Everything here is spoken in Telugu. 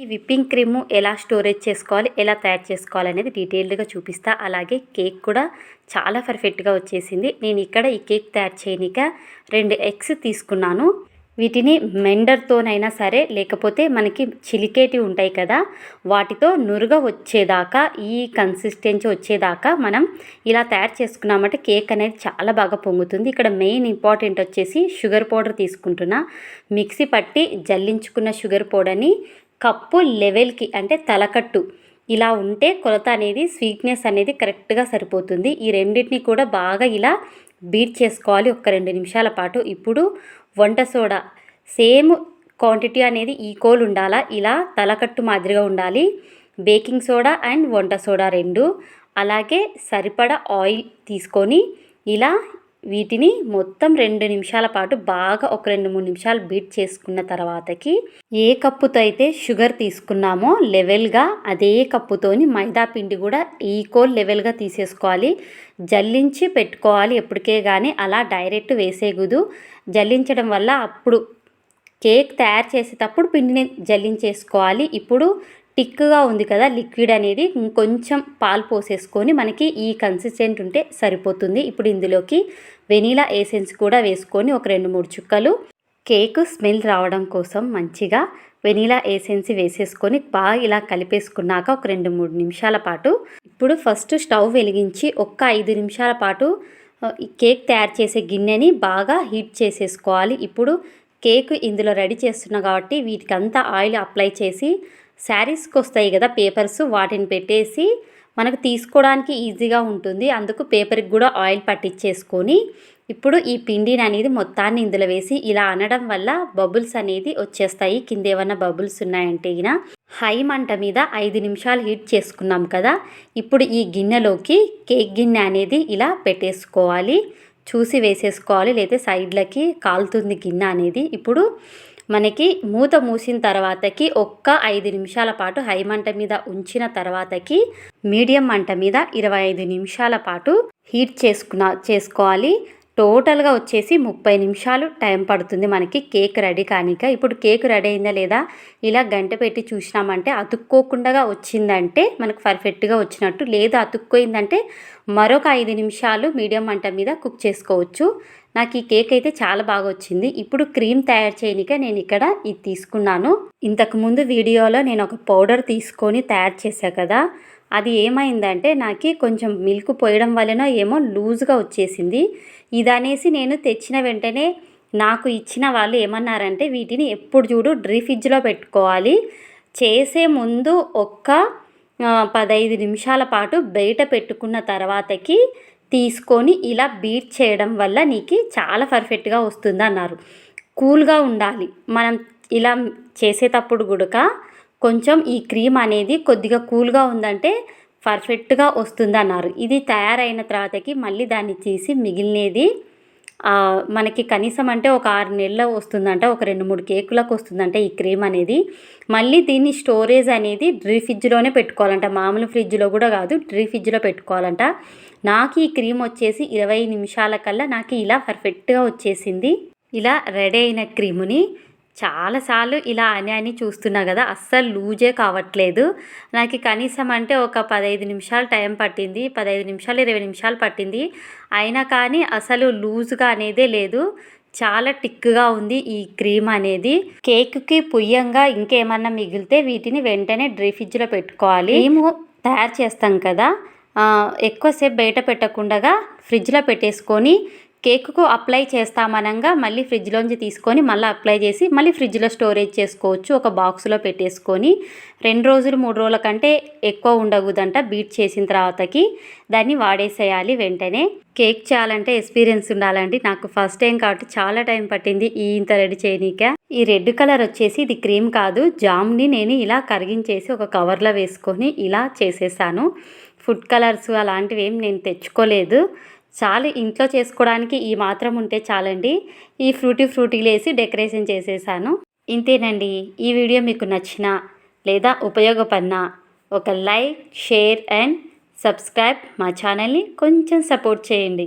ఈ విప్పింగ్ క్రీము ఎలా స్టోరేజ్ చేసుకోవాలి, ఎలా తయారు చేసుకోవాలి అనేది డీటెయిల్డ్గా చూపిస్తా. అలాగే కేక్ కూడా చాలా పర్ఫెక్ట్గా వచ్చేసింది. నేను ఇక్కడ ఈ కేక్ తయారు చేయనిక 2 ఎగ్స్ తీసుకున్నాను. వీటిని మెండర్తోనైనా సరే, లేకపోతే మనకి చిలికేటి ఉంటాయి కదా, వాటితో నురుగ వచ్చేదాకా, ఈ కన్సిస్టెన్సీ వచ్చేదాకా మనం ఇలా తయారు చేసుకున్నామంటే కేక్ అనేది చాలా బాగా పొంగుతుంది. ఇక్కడ మెయిన్ ఇంపార్టెంట్ వచ్చేసి షుగర్ పౌడర్ తీసుకుంటున్నా. మిక్సీ పట్టి జల్లించుకున్న షుగర్ పౌడర్ని కప్పు లెవెల్కి, అంటే తలకట్టు ఇలా ఉంటే కొలత అనేది, స్వీట్నెస్ అనేది కరెక్ట్గా సరిపోతుంది. ఈ రెండింటిని కూడా బాగా ఇలా బీట్ చేసుకోవాలి ఒక 2 నిమిషాల పాటు. ఇప్పుడు వంట సోడా సేమ్ క్వాంటిటీ అనేది ఈక్వల్ ఉండాలా, ఇలా తలకట్టు మాదిరిగా ఉండాలి. బేకింగ్ సోడా అండ్ వంట సోడా 2, అలాగే సరిపడా ఆయిల్ తీసుకొని ఇలా వీటిని మొత్తం 2 నిమిషాల పాటు బాగా ఒక 2-3 నిమిషాలు బీట్ చేసుకున్న తర్వాతకి ఏ కప్పుతో అయితే షుగర్ తీసుకున్నామో లెవెల్గా అదే కప్పుతోని మైదా పిండి కూడా ఈక్వల్ లెవెల్గా తీసేసుకోవాలి. జల్లించి పెట్టుకోవాలి ఎప్పటికే కానీ, అలా డైరెక్ట్ వేసేయకూడదు. జల్లించడం వల్ల అప్పుడు కేక్ తయారు చేసేటప్పుడు పిండిని జల్లించేసుకోవాలి. ఇప్పుడు టిక్గా ఉంది కదా లిక్విడ్ అనేది, ఇంకొంచెం పాలు పోసేసుకొని మనకి ఈ కన్సిస్టెంట్ ఉంటే సరిపోతుంది. ఇప్పుడు ఇందులోకి వెనీలా ఎసెన్స్ కూడా వేసుకొని ఒక 2-3 చుక్కలు కేక్ స్మెల్ రావడం కోసం మంచిగా వెనీలా ఎసెన్స్ వేసేసుకొని బాగా ఇలా కలిపేసుకున్నాక ఒక 2-3 నిమిషాల పాటు ఇప్పుడు ఫస్ట్ స్టవ్ వెలిగించి ఒక 5 నిమిషాల పాటు కేక్ తయారు చేసే గిన్నెని బాగా హీట్ చేసేసుకోవాలి. ఇప్పుడు కేక్ ఇందులో రెడీ చేస్తున్నా కాబట్టి వీటికంతా ఆయిల్ అప్లై చేసి, శారీస్కి వస్తాయి కదా పేపర్స్, వాటిని పెట్టేసి మనకు తీసుకోవడానికి ఈజీగా ఉంటుంది. అందుకు పేపర్కి కూడా ఆయిల్ పట్టించేసుకొని ఇప్పుడు ఈ పిండిని అనేది మొత్తాన్ని ఇందులో వేసి ఇలా అనడం వల్ల బబుల్స్ అనేది వచ్చేస్తాయి. కింద ఏమన్నా బబుల్స్ ఉన్నాయంటే గిన హై మంట మీద 5 నిమిషాలు హీట్ చేసుకున్నాం కదా, ఇప్పుడు ఈ గిన్నెలోకి కేక్ గిన్నె అనేది ఇలా పెట్టేసుకోవాలి. చూసి వేసేసుకోవాలి, లేకపోతే సైడ్లకి కాలుతుంది గిన్నె అనేది. ఇప్పుడు మనకి మూత మూసిన తర్వాతకి ఒక్క 5 నిమిషాల పాటు హై మంట మీద ఉంచిన తర్వాతకి మీడియం మంట మీద 25 నిమిషాల పాటు హీట్ చేసుకోవాలి. టోటల్గా వచ్చేసి 30 నిమిషాలు టైం పడుతుంది మనకి కేక్ రెడీ కానిక. ఇప్పుడు కేక్ రెడీ అయిందా లేదా ఇలా గంట పెట్టి చూసినామంటే అతుక్కోకుండా వచ్చిందంటే మనకు పర్ఫెక్ట్గా వచ్చినట్టు, లేదా అతుక్కోయిందంటే మరొక 5 నిమిషాలు మీడియం మంట మీద కుక్ చేసుకోవచ్చు. నాకు ఈ కేక్ అయితే చాలా బాగా వచ్చింది. ఇప్పుడు క్రీమ్ తయారు చేయనిక నేను ఇక్కడ ఇది తీసుకున్నాను. ఇంతకుముందు వీడియోలో నేను ఒక పౌడర్ తీసుకొని తయారు చేశా కదా, అది ఏమైందంటే నాకు కొంచెం మిల్క్ పోయడం వలన ఏమో లూజ్గా వచ్చేసింది. ఇదనేసి నేను తెచ్చిన వెంటనే నాకు ఇచ్చిన వాళ్ళు ఏమన్నారంటే వీటిని ఎప్పుడు చూడు డ్రీ ఫ్రిడ్జ్లో పెట్టుకోవాలి, చేసే ముందు ఒక్క 15 నిమిషాల పాటు బయట పెట్టుకున్న తర్వాతకి తీసుకొని ఇలా బీట్ చేయడం వల్ల నీకు చాలా పర్ఫెక్ట్గా వస్తుంది అన్నారు. కూల్గా ఉండాలి మనం ఇలా చేసేటప్పుడు కూడా, కొంచెం ఈ క్రీమ్ అనేది కొద్దిగా కూల్గా ఉందంటే పర్ఫెక్ట్గా వస్తుంది అన్నారు. ఇది తయారైన తర్వాతకి మళ్ళీ దాన్ని తీసి మిగిలినది మనకి కనీసం అంటే ఒక 6 నెలలు వస్తుందంట, ఒక 2-3 కేకులకు వస్తుందంట ఈ క్రీమ్ అనేది. మళ్ళీ దీన్ని స్టోరేజ్ అనేది డ్రీ ఫ్రిడ్జ్లోనే పెట్టుకోవాలంట, మామూలు ఫ్రిడ్జ్లో కూడా కాదు, డ్రీ ఫ్రిడ్జ్లో పెట్టుకోవాలంట. నాకు ఈ క్రీమ్ వచ్చేసి 20 నిమిషాల కల్లా నాకు ఇలా పర్ఫెక్ట్గా వచ్చేసింది. ఇలా రెడీ అయిన క్రీముని చాలాసార్లు ఇలా అని చూస్తున్నా కదా, అస్సలు లూజే కావట్లేదు. నాకు కనీసం అంటే ఒక 15 నిమిషాలు టైం పట్టింది, 15 నిమిషాలు 20 నిమిషాలు పట్టింది. అయినా కానీ అసలు లూజ్గా అనేదే లేదు, చాలా టిక్గా ఉంది ఈ క్రీమ్ అనేది. కేక్కి పుయ్యంగా ఇంకేమన్నా మిగిలితే వీటిని వెంటనే డ్రీ ఫ్రిడ్జ్లో పెట్టుకోవాలి. మేము తయారు చేస్తాం కదా, ఎక్కువసేపు బయట పెట్టకుండా ఫ్రిడ్జ్లో పెట్టేసుకొని కేకుకు అప్లై చేస్తామనగా మళ్ళీ ఫ్రిడ్జ్లోంచి తీసుకొని మళ్ళీ అప్లై చేసి మళ్ళీ ఫ్రిడ్జ్లో స్టోరేజ్ చేసుకోవచ్చు. ఒక బాక్స్లో పెట్టేసుకొని 2 రోజులు 3 రోజుల కంటే ఎక్కువ ఉండకూడదంట. బీట్ చేసిన తర్వాతకి దాన్ని వాడేసేయాలి వెంటనే. కేక్ చేయాలంటే ఎక్స్పీరియన్స్ ఉండాలండి. నాకు ఫస్ట్ టైం కాబట్టి చాలా టైం పట్టింది ఇంత రెడీ చేయనీక. ఈ రెడ్ కలర్ వచ్చేసి ఇది క్రీమ్ కాదు, జామ్ని నేను ఇలా కరిగించేసి ఒక కవర్లో వేసుకొని ఇలా చేసేసాను. ఫుడ్ కలర్స్ అలాంటివి ఏం నేను తెచ్చుకోలేదు. చాలు, ఇంట్లో చేసుకోవడానికి ఈ మాత్రం ఉంటే చాలండి. ఈ ఫ్రూటీలు వేసి డెకరేషన్ చేసేసాను. ఇంతేనండి. ఈ వీడియో మీకు నచ్చినా లేదా ఉపయోగపడినా ఒక లైక్, షేర్ అండ్ సబ్స్క్రైబ్ మా ఛానల్ని కొంచెం సపోర్ట్ చేయండి.